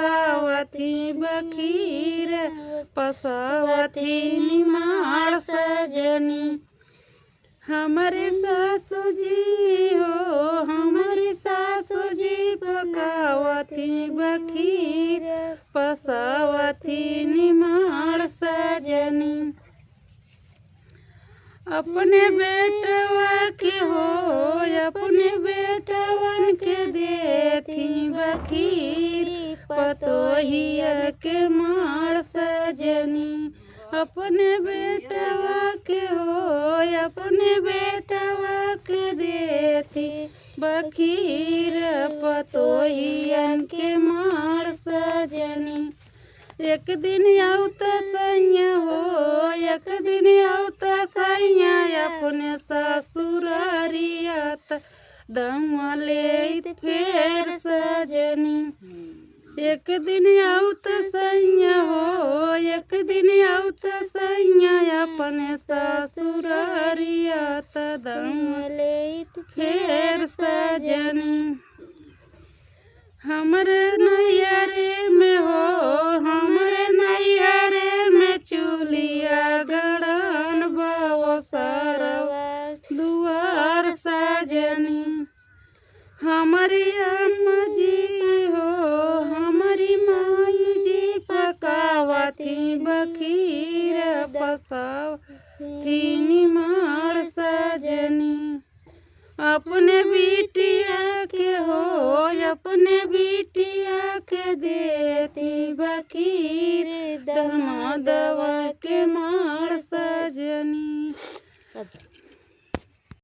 पकावथी बखीर पसावथी निमाड़ सजनी। हमारे सासू जी हो हमारी सासू जी पकावथी बखीर पसावथी निमाड़ सजनी। अपने बेटवा के हो अपने बेटवन के देथी बखीर पतोहिया के माड़ सजनी। अपने बेटवा के हो अपने बेटवा के देथी बखीर पतोहियन के माड़ सजनी। एक दिन आउत सैया हो एक दिन आउत सैया अपने ससुरारियत दवा लेत फेर सजनी। एक दिन आउत सैया हो एक दिन आउत सैया अपने ससुरारियत दवा लेत फेर सजनी। हमरे नैहरे में हो हमरे नैहरे में चूलिया गड़न बाओ सरवा दुआर सजनी। हमारी अम्मा जी हो हमारी माई जी पकावथी बखीर पसावथी निमाड़ सजनी। अपने बिटिया के हो अपने बिटिया के देती बखीर दमा दवा के माड़ सजनी।